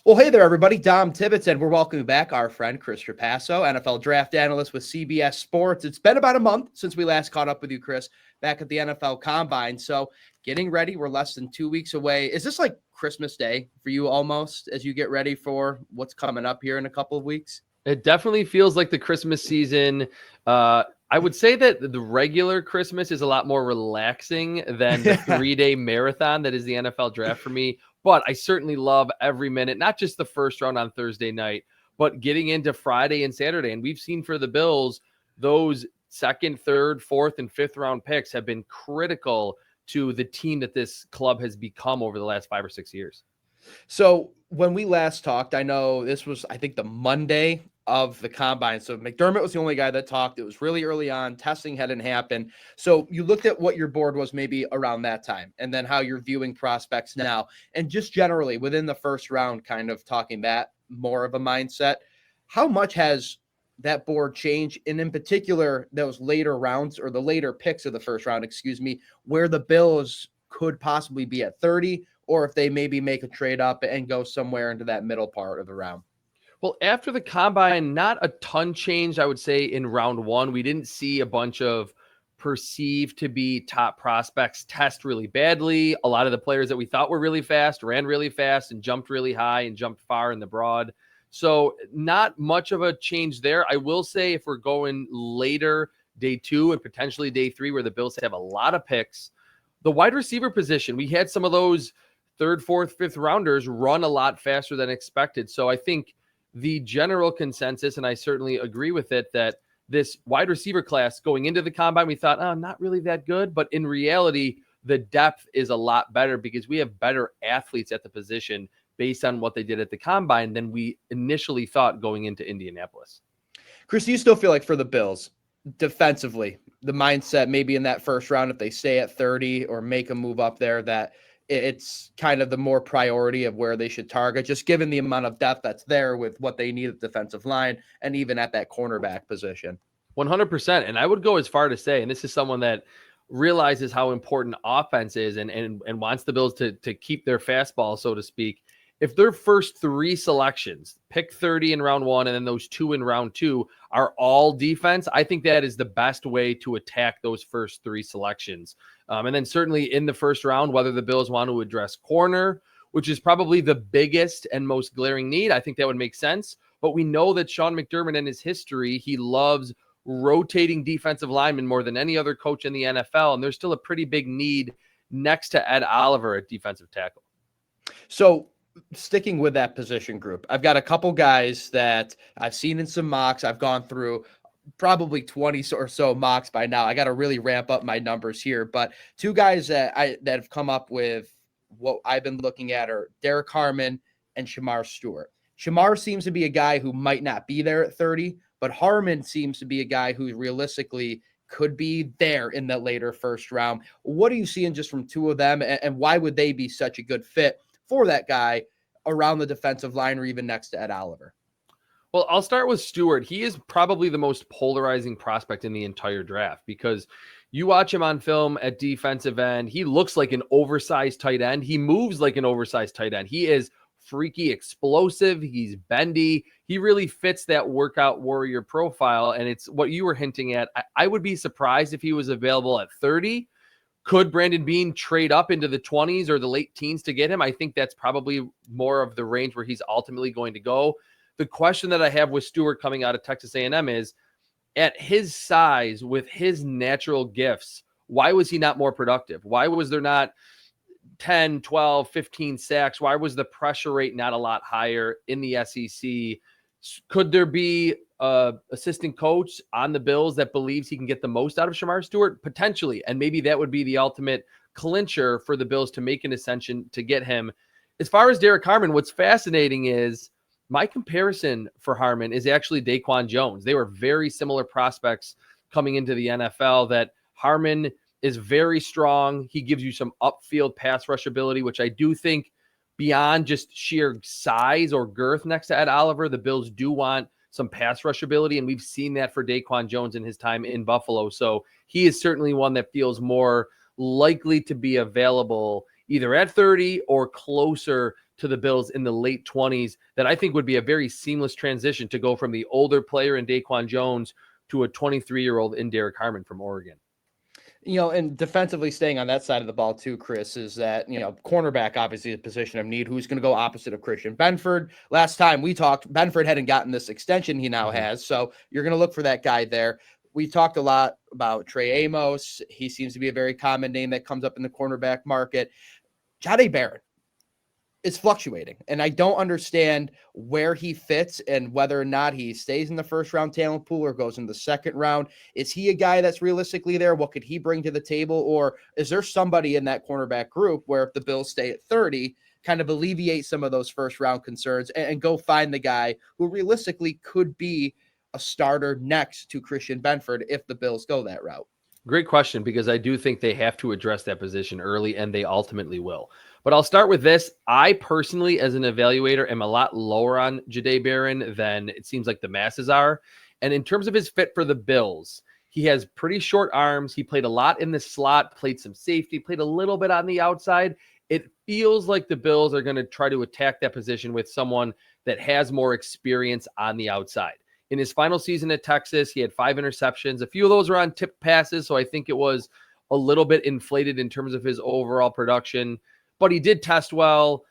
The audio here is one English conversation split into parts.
Well, hey there, everybody. Dom Tibbetts, and we're welcoming back our friend Chris Trapasso, NFL draft analyst with CBS Sports. It's been about a month since we last caught up with you, Chris, back at the NFL Combine. So, getting ready. We're less than 2 weeks away. Is this like Christmas Day for you almost as you get ready for what's coming up here in a couple of weeks? It definitely feels like the Christmas season. I would say that the regular Christmas is a lot more relaxing than the 3-day marathon that is the NFL draft for me. But I certainly love every minute, not just the first round on Thursday night, but getting into Friday and Saturday. And we've seen for the Bills, those second, third, fourth, and fifth round picks have been critical to the team that this club has become over the last 5 or 6 years. So when we last talked, I know this was, I think, the Monday of the combine. So McDermott was the only guy that talked. It was really early on. Testing hadn't happened. So you looked at what your board was maybe around that time and then how you're viewing prospects now. And just generally within the first round, kind of talking that more of a mindset, how much has that board changed? And in particular, those later rounds or the later picks of the first round, where the Bills could possibly be at 30, or if they maybe make a trade up and go somewhere into that middle part of the round. Well, after the combine, not a ton changed, I would say, in round one. We didn't see a bunch of perceived to be top prospects test really badly. A lot of the players that we thought were really fast ran really fast and jumped really high and jumped far in the broad. So not much of a change there. I will say if we're going later, day 2 and potentially day 3, where the Bills have a lot of picks, the wide receiver position, we had some of those third, fourth, fifth rounders run a lot faster than expected. So I think the general consensus, and I certainly agree with it, that this wide receiver class going into the combine, we thought, oh, not really that good. But in reality, the depth is a lot better because we have better athletes at the position based on what they did at the combine than we initially thought going into Indianapolis. Chris, do you still feel like for the Bills, defensively, the mindset maybe in that first round, if they stay at 30 or make a move up there, that it's kind of the more priority of where they should target, just given the amount of depth that's there with what they need at the defensive line and even at that cornerback position? 100%. And I would go as far to say, and this is someone that realizes how important offense is and wants the Bills to keep their fastball, so to speak. If their first 3 selections, pick 30 in round 1 and then those 2 in round 2, are all defense, I think that is the best way to attack those first 3 selections. And then certainly in the first round, whether the Bills want to address corner, which is probably the biggest and most glaring need, I think that would make sense. But we know that Sean McDermott and his history, he loves rotating defensive linemen more than any other coach in the NFL. And there's still a pretty big need next to Ed Oliver at defensive tackle. So sticking with that position group, I've got a couple guys that I've seen in some mocks. I've gone through probably 20 or so mocks by now. I got to really ramp up my numbers here, but 2 guys that have come up with what I've been looking at are Derek Harmon and Shamar Stewart. Shamar seems to be a guy who might not be there at 30, but Harmon seems to be a guy who realistically could be there in the later first round. What are you seeing just from 2 of them, and why would they be such a good fit for that guy around the defensive line or even next to Ed Oliver? Well, I'll start with Stewart. He is probably the most polarizing prospect in the entire draft because you watch him on film at defensive end. He looks like an oversized tight end. He moves like an oversized tight end. He is freaky explosive. He's bendy. He really fits that workout warrior profile. And it's what you were hinting at. I would be surprised if he was available at 30. Could Brandon Beane trade up into the 20s or the late teens to get him? I think that's probably more of the range where he's ultimately going to go. The question that I have with Stewart coming out of Texas A&M is, at his size, with his natural gifts, why was he not more productive? Why was there not 10, 12, 15 sacks? Why was the pressure rate not a lot higher in the SEC? Could there be an assistant coach on the Bills that believes he can get the most out of Shamar Stewart? Potentially. And maybe that would be the ultimate clincher for the Bills to make an ascension to get him. As far as Derek Harmon, what's fascinating is my comparison for Harmon is actually Daquan Jones. They were very similar prospects coming into the NFL. That Harmon is very strong. He gives you some upfield pass rush ability, which I do think beyond just sheer size or girth next to Ed Oliver, the Bills do want some pass rush ability, and we've seen that for Daquan Jones in his time in Buffalo. So he is certainly one that feels more likely to be available either at 30 or closer to the Bills in the late 20s that I think would be a very seamless transition to go from the older player in Daquan Jones to a 23-year-old in Derek Harmon from Oregon. And defensively staying on that side of the ball too, Chris, is that, cornerback, obviously a position of need. Who's going to go opposite of Christian Benford? Last time we talked, Benford hadn't gotten this extension he now has. So you're going to look for that guy there. We talked a lot about Trey Amos. He seems to be a very common name that comes up in the cornerback market. Jahdae Barron is fluctuating, and I don't understand where he fits and whether or not he stays in the first round talent pool or goes in the second round. Is he a guy that's realistically there? What could he bring to the table? Or is there somebody in that cornerback group where if the Bills stay at 30, kind of alleviate some of those first round concerns and go find the guy who realistically could be a starter next to Christian Benford if the Bills go that route? Great question, because I do think they have to address that position early, and they ultimately will. But I'll start with this. I personally, as an evaluator, am a lot lower on Jahdae Barron than it seems like the masses are. And in terms of his fit for the Bills, he has pretty short arms. He played a lot in the slot, played some safety, played a little bit on the outside. It feels like the Bills are going to try to attack that position with someone that has more experience on the outside. In his final season at Texas, he had 5 interceptions. A few of those were on tipped passes, so I think it was a little bit inflated in terms of his overall production. But he did test well.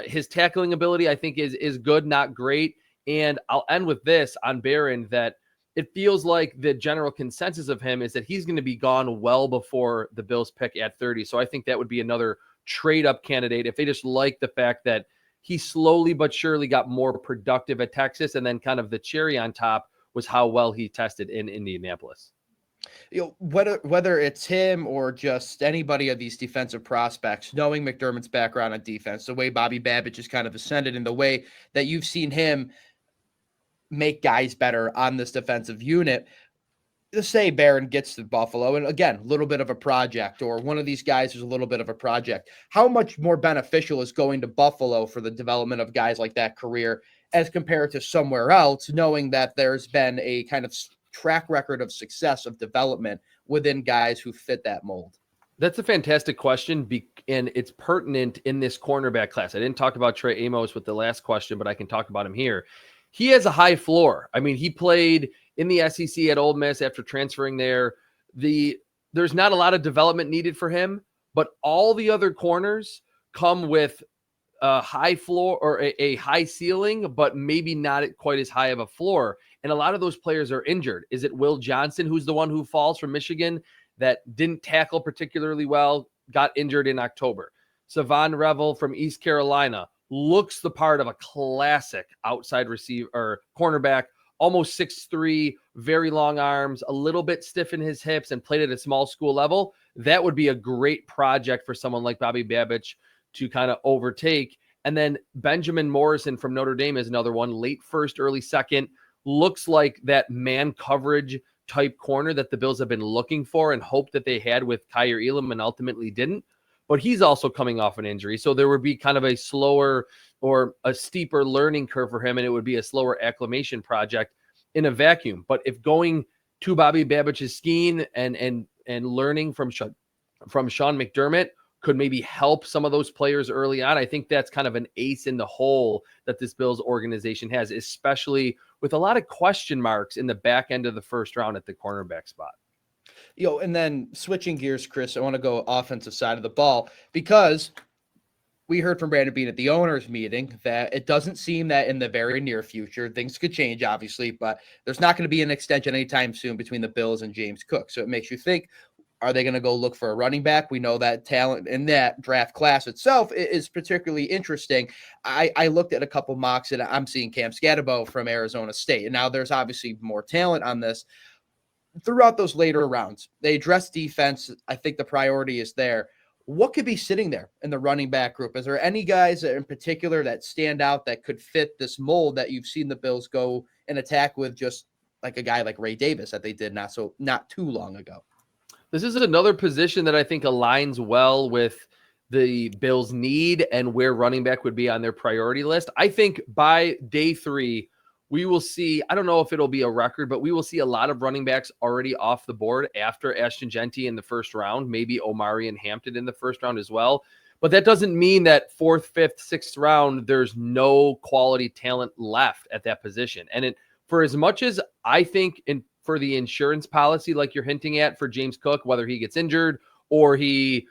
His tackling ability, I think, is good, not great. And I'll end with this on Barron, that it feels like the general consensus of him is that he's going to be gone well before the Bills pick at 30. So I think that would be another trade-up candidate if they just like the fact that he slowly but surely got more productive at Texas, and then kind of the cherry on top was how well he tested in Indianapolis. Whether it's him or just anybody of these defensive prospects, knowing McDermott's background on defense, the way Bobby Babbitt just kind of ascended, in the way that you've seen him make guys better on this defensive unit. Let's say Barron gets to Buffalo, and again, a little bit of a project, or one of these guys is a little bit of a project. How much more beneficial is going to Buffalo for the development of guys like that career as compared to somewhere else, knowing that there's been a kind of track record of success of development within guys who fit that mold? That's a fantastic question, and it's pertinent in this cornerback class. I didn't talk about Trey Amos with the last question, but I can talk about him here. He has a high floor. I mean, he played in the SEC at Ole Miss after transferring there. There's not a lot of development needed for him, but all the other corners come with a high floor, or a high ceiling, but maybe not quite as high of a floor. And a lot of those players are injured. Is it Will Johnson, who's the one who falls from Michigan, that didn't tackle particularly well, got injured in October? Savon Revel from East Carolina looks the part of a classic outside receiver or cornerback, almost 6'3", very long arms, a little bit stiff in his hips, and played at a small school level. That would be a great project for someone like Bobby Babbitt to kind of overtake. And then Benjamin Morrison from Notre Dame is another one, late first, early second. Looks like that man coverage type corner that the Bills have been looking for and hoped that they had with Kyer Elam and ultimately didn't. But he's also coming off an injury. So there would be kind of a slower or a steeper learning curve for him, and it would be a slower acclimation project in a vacuum. But if going to Bobby Babbitt's scheme and learning from Sean McDermott could maybe help some of those players early on, I think that's kind of an ace in the hole that this Bills organization has, especially with a lot of question marks in the back end of the first round at the cornerback spot. And then switching gears, Chris, I want to go offensive side of the ball, because we heard from Brandon Beane at the owners meeting that it doesn't seem that in the very near future, things could change, obviously, but there's not going to be an extension anytime soon between the Bills and James Cook. So it makes you think, are they going to go look for a running back? We know that talent in that draft class itself is particularly interesting. I looked at a couple mocks, and I'm seeing Cam Scatterbo from Arizona State. And now there's obviously more talent on this. Throughout those later rounds, they address defense. I think the priority is there. What could be sitting there in the running back group? Is there any guys in particular that stand out that could fit this mold that you've seen the Bills go and attack with, just like a guy like Ray Davis that they did not too long ago? This is another position that I think aligns well with the Bills' need and where running back would be on their priority list. I think by day 3, we will see, I don't know if it'll be a record, but we will see a lot of running backs already off the board after Ashton Genty in the first round, maybe Omari and Hampton in the first round as well. But that doesn't mean that 4th, 5th, 6th round, there's no quality talent left at that position. And for as much as I think for the insurance policy, like you're hinting at for James Cook, whether he gets injured or he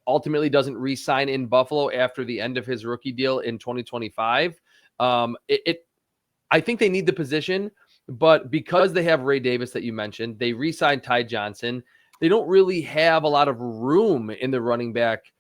ultimately doesn't re-sign in Buffalo after the end of his rookie deal in 2025, I think they need the position, but because they have Ray Davis that you mentioned, they re-signed Ty Johnson. They don't really have a lot of room in the running back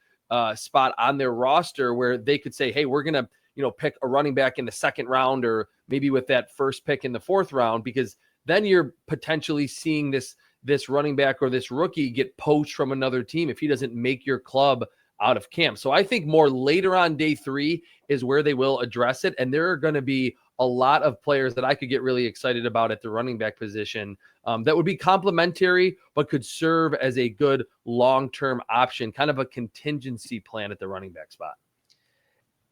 spot on their roster where they could say, hey, we're going to, pick a running back in the 2nd round or maybe with that first pick in the 4th round, because then you're potentially seeing this running back or this rookie get poached from another team if he doesn't make your club out of camp. So I think more later on day 3 is where they will address it. And there are going to be a lot of players that I could get really excited about at the running back position that would be complementary, but could serve as a good long-term option, kind of a contingency plan at the running back spot.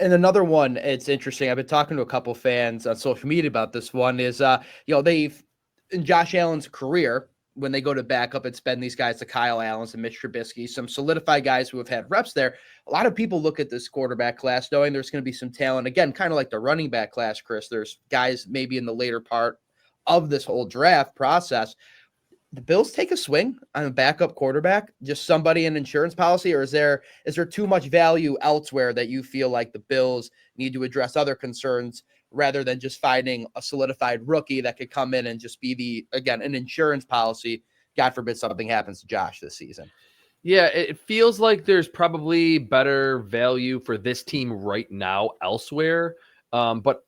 And another one, it's interesting. I've been talking to a couple fans on social media about this one is, they've, in Josh Allen's career, when they go to back up and spend these guys, the Kyle Allens and Mitch Trubisky, some solidified guys who have had reps there. A lot of people look at this quarterback class knowing there's going to be some talent. Again, kind of like the running back class, Chris. There's guys maybe in the later part of this whole draft process. The Bills take a swing on a backup quarterback, just somebody in insurance policy, or is there too much value elsewhere that you feel like the Bills need to address other concerns rather than just finding a solidified rookie that could come in and just be an insurance policy? God forbid something happens to Josh this season. Yeah, it feels like there's probably better value for this team right now elsewhere. But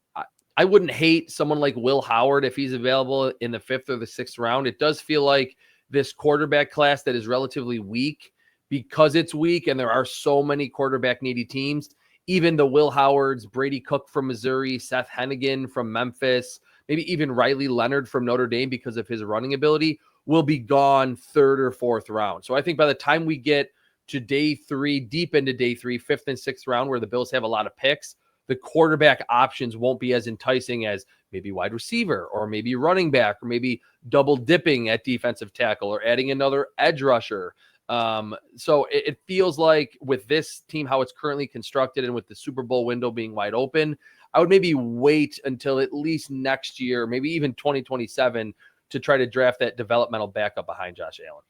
I wouldn't hate someone like Will Howard if he's available in the 5th or the 6th round. It does feel like this quarterback class that is relatively weak, because it's weak and there are so many quarterback needy teams. Even the Will Howards, Brady Cook from Missouri, Seth Hennigan from Memphis, maybe even Riley Leonard from Notre Dame because of his running ability, will be gone 3rd or 4th round. So I think by the time we get to day 3, deep into day 3, 5th and 6th round, where the Bills have a lot of picks, the quarterback options won't be as enticing as maybe wide receiver or maybe running back or maybe double dipping at defensive tackle or adding another edge rusher. So it feels like with this team, how it's currently constructed and with the Super Bowl window being wide open, I would maybe wait until at least next year, maybe even 2027, to try to draft that developmental backup behind Josh Allen.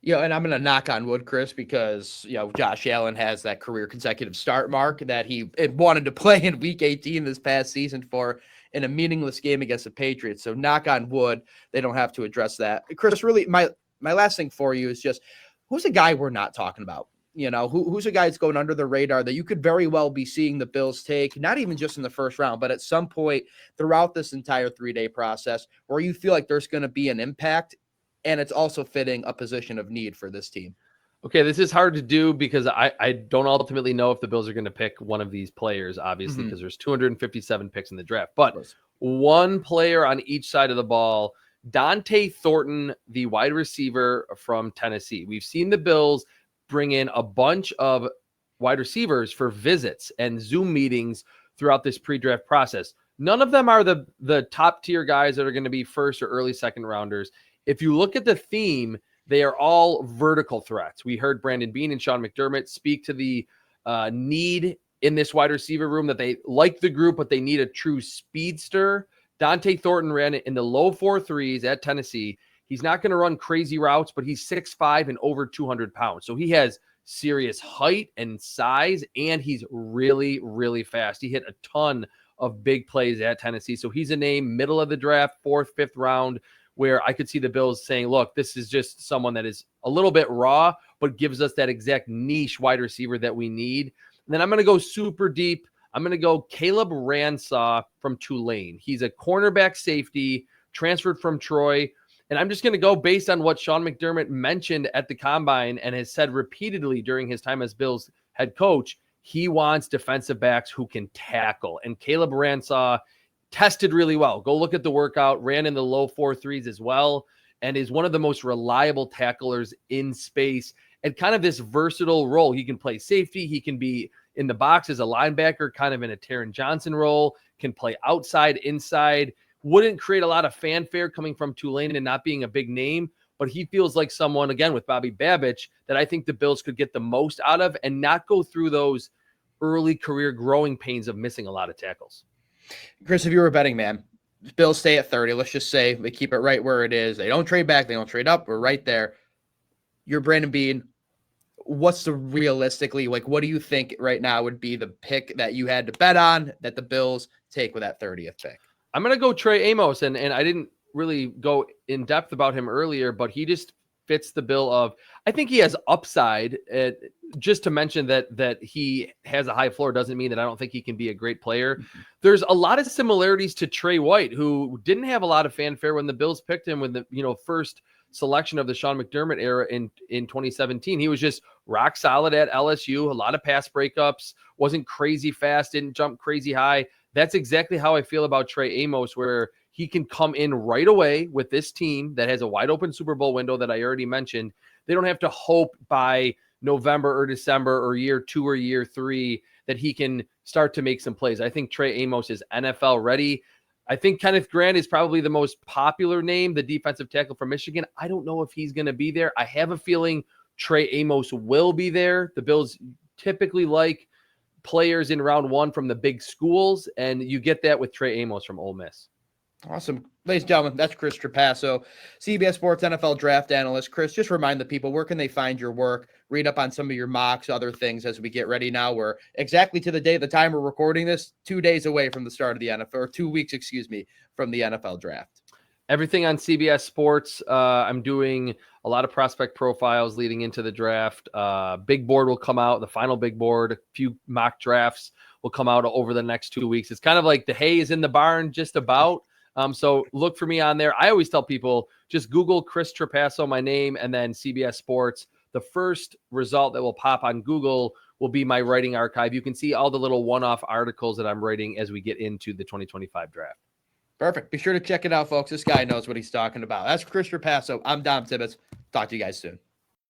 And I'm going to knock on wood, Chris, because, Josh Allen has that career consecutive start mark that he wanted to play in week 18 this past season for in a meaningless game against the Patriots. So knock on wood, they don't have to address that. Chris, really, my last thing for you is just, who's a guy we're not talking about? Who's a guy that's going under the radar that you could very well be seeing the Bills take, not even just in the 1st round, but at some point throughout this entire 3-day process where you feel like there's going to be an impact and it's also fitting a position of need for this team? Okay, this is hard to do because I don't ultimately know if the Bills are going to pick one of these players, obviously, because there's 257 picks in the draft. But one player on each side of the ball, Dante Thornton, the wide receiver from Tennessee. We've seen the Bills bring in a bunch of wide receivers for visits and Zoom meetings throughout this pre-draft process. None of them are the top tier guys that are going to be 1st or early 2nd rounders. If you look at the theme, they are all vertical threats. We heard Brandon Beane and Sean McDermott speak to the need in this wide receiver room, that they like the group, but they need a true speedster. Dante Thornton ran it in the low 4.3s at Tennessee. He's not going to run crazy routes, but he's 6'5" and over 200 pounds. So he has serious height and size, and he's really, really fast. He hit a ton of big plays at Tennessee. So he's a name, middle of the draft, 4th, 5th round, where I could see the Bills saying, look, this is just someone that is a little bit raw, but gives us that exact niche wide receiver that we need. And then I'm going to go super deep. I'm going to go Caleb Ransaw from Tulane. He's a cornerback safety, transferred from Troy. And I'm just going to go based on what Sean McDermott mentioned at the Combine and has said repeatedly during his time as Bills head coach. He wants defensive backs who can tackle. And Caleb Ransaw tested really well. Go look at the workout, ran in the low 4.3s as well, and is one of the most reliable tacklers in space and kind of this versatile role. He can play safety. He can be in the box as a linebacker, kind of in a Taron Johnson role, can play outside, inside. Wouldn't create a lot of fanfare coming from Tulane and not being a big name, but he feels like someone, again, with Bobby Babich, that I think the Bills could get the most out of and not go through those early career growing pains of missing a lot of tackles. Chris, if you were a betting man, Bills stay at 30. Let's just say they keep it right where it is. They don't trade back. They don't trade up. We're right there. You're Brandon Beane. What's the realistically, like, what do you think right now would be the pick that you had to bet on that the Bills take with that 30th pick? I'm going to go Trey Amos, and I didn't really go in depth about him earlier, but he just fits the bill of, I think he has upside. Just to mention that he has a high floor doesn't mean that I don't think he can be a great player. There's a lot of similarities to Trey White, who didn't have a lot of fanfare when the Bills picked him when the first selection of the Sean McDermott era in 2017. He was just rock solid at LSU, a lot of pass breakups, wasn't crazy fast, didn't jump crazy high. That's exactly how I feel about Trey Amos, where he can come in right away with this team that has a wide open Super Bowl window that I already mentioned. They don't have to hope by November or December or year 2 or year 3 that he can start to make some plays. I think Trey Amos is NFL ready. I think Kenneth Grant is probably the most popular name, the defensive tackle from Michigan. I don't know if he's going to be there. I have a feeling Trey Amos will be there. The Bills typically like players in round 1 from the big schools, and you get that with Trey Amos from Ole Miss. Awesome. Ladies and gentlemen, that's Chris Trapasso, CBS Sports NFL draft analyst. Chris, just remind the people, where can they find your work, read up on some of your mocks, other things as we get ready now? We're exactly to the day, the time we're recording this, 2 days away from the start of the NFL, or 2 weeks, from the NFL draft. Everything on CBS Sports. I'm doing a lot of prospect profiles leading into the draft. Big board will come out, the final big board. A few mock drafts will come out over the next 2 weeks. It's kind of like the hay is in the barn just about. So look for me on there. I always tell people, just Google Chris Trapasso, my name, and then CBS Sports. The first result that will pop on Google will be my writing archive. You can see all the little one-off articles that I'm writing as we get into the 2025 draft. Perfect. Be sure to check it out, folks. This guy knows what he's talking about. That's Chris Trapasso. I'm Dom Tibbetts. Talk to you guys soon.